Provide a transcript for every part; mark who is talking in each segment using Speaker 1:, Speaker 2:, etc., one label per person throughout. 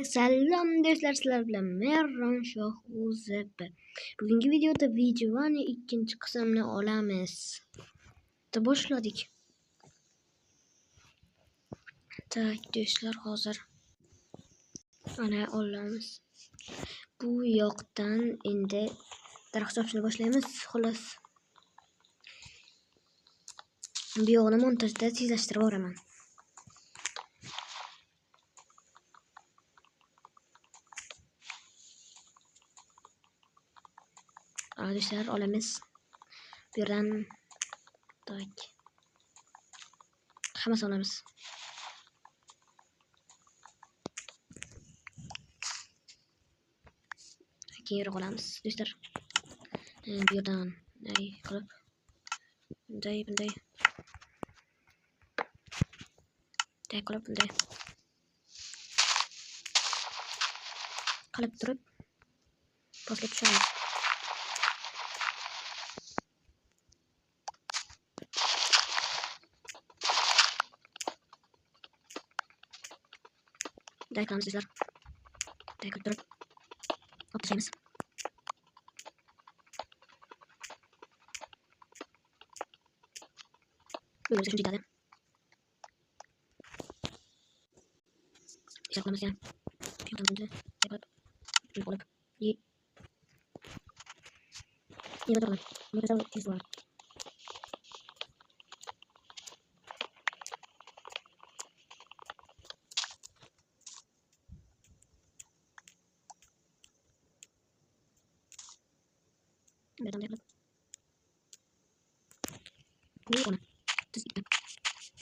Speaker 1: Salom do'stlar, sizlar bilan Merron Shoh UZP. Bugungi videoda Vijivani ikkinchi qismini olamiz. Boshladik. Tak do'stlar, hozir ana olamiz. Bu yoqdan endi daraxt chopishni boshlaymiz. Xolos. Bu yo'g'ini montajda tezlashtirib boraman. Arkadaşlar olamiz. Bu yerdan tak. Hammasi olamiz. Keyin olamiz do'stlar. Bu yerdan qilib bunday qilib turib pastga tushamiz. Bunday qilamiz do'stlar. Bunday qilib turib olib tashlaymiz. Bu o'zi shunday qiladi. Qilamiz yana. Bunday qilib Yine de burada da tez var. Neden de bu ona. Tuz gitti.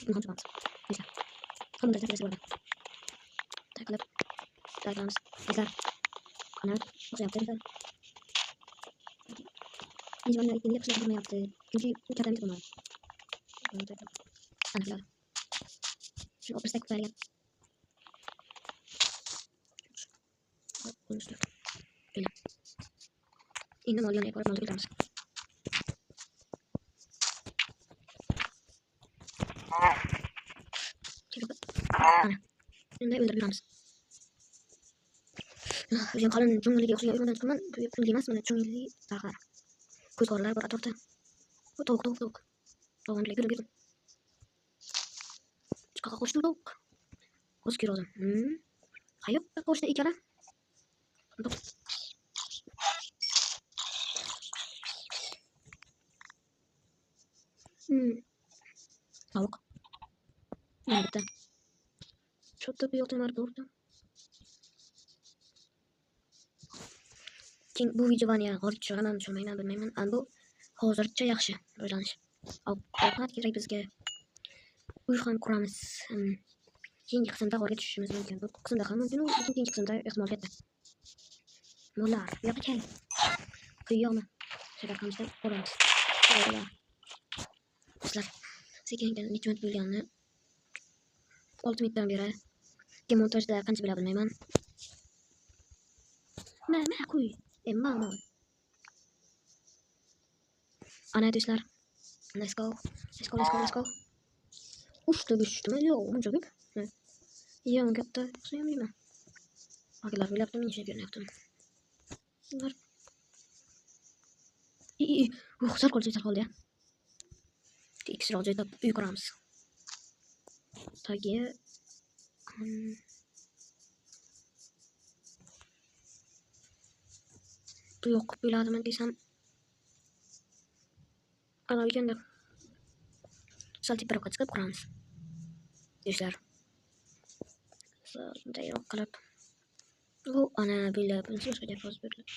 Speaker 1: Bunu hangi bant? Neyse. Sonunda da tez var. Takılıp. Takılımız. Tekrar. Kanal. Nasıl yaptı? Vijivani ilk yapıştırma durma yaptı. Çünkü bu kadar bunu. Anladım. Şu operstek var ya. Konuştuk. Öyle. İndim oluyor yapar mantıklı kalmış. Ana. Şimdi öldürüyoruz. Bizim kalın cümleli oxuyor. Ondan sonra bilmez mi? Cümleli sakar. Ko'z qoralar bor atrofda. Bu tovuq. Tovuqni bile görüyorum. Chiqaqa qo'shdi tovuq. Ko'z ko'rdim. Qayoqqa qo'shdi ikkala? Tovuq. Yana bitta. Cho'tta bu yoqda var burada. Bu Vijivani hozir tushunaman, tushunmayman, bilmayman. Bu hozircha yaxshi rivojlanish. Ovqat kerak bizga. Uy ham quramiz. Keyingi qismda g'orga tushishimiz mumkin. Bu qismda ham mumkin, keyingi qismda ehtimol katta. Mollar, bu yoqqa kel. Quyyoqni shakar qilishda ko'ramiz. Sizlar sekin necha minut bo'lganini 6 minutdan beri montajda qancha bila bilmayman. Ma qo'y. Mama. Ana do'stlar. Let's go. Uçtu düştü. Yok mu çocuk? Yiyorum katta. Sayayım mı? Arkadaşlar böyle yaptım. İşe göre yaptım. Bunlar. İyi. Sarı oldu ya. İkisi olacak da büyük oramız. Tabii. Bu yok. Böyle adamı desem. Alabileceğim de. Salti bir okut çıkıp kuramız. Do'stlar. Bunday qilib. Bu ana böyle bunisi boshqa gap hozir beriladi.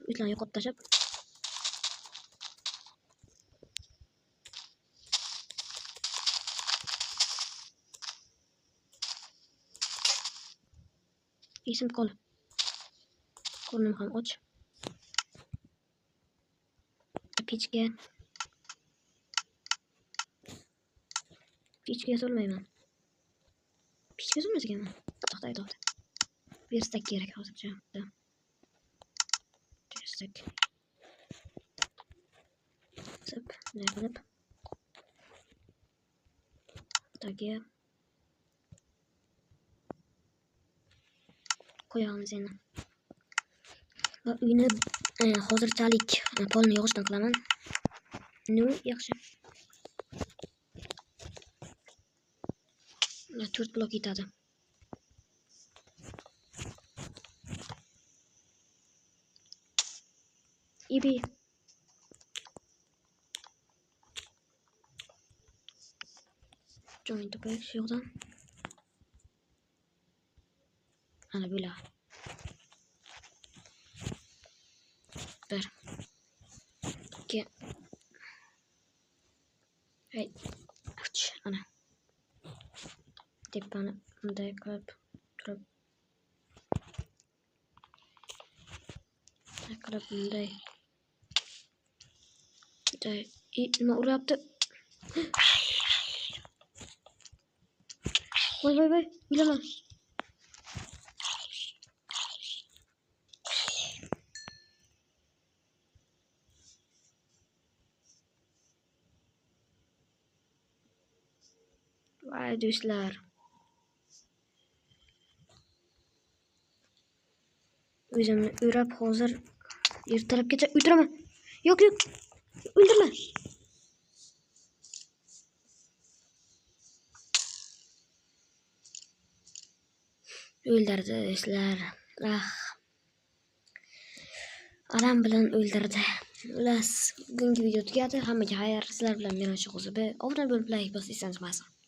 Speaker 1: Itlarni yo'qotib tashlab. Esim qol. Qo'lim ham och. Pechga solmayman. Pechga solmas ekanman. To'xta. Verstak kerak hozircha. Verstak. Sip, ne qilib? Tagiga. qo'yamiz endi. Va uyni hozirchalik polni yog'ishdan qilaman. Nu yaxshi. 4 blok yetadi. İbi. Join to'pay shu yoqdan. Ana böyle. 1 2 Hey. Uch. Ana. Tepani bunday qilib turib. Qilib bunday. Nima uryapti? Voy, bilaman. Vay do'stlar. O'zimni o'rab hozir ertalabgacha o'tiraman. Yo'q. O'ldirma. O'ldirdi do'stlar. Alam bilan o'ldirdi. Xullas, bugungi video tugadi. Hammaga xayr. Sizlar bilan men Sho'g'izib, obuna bo'lib like bossangiz bo'lsin.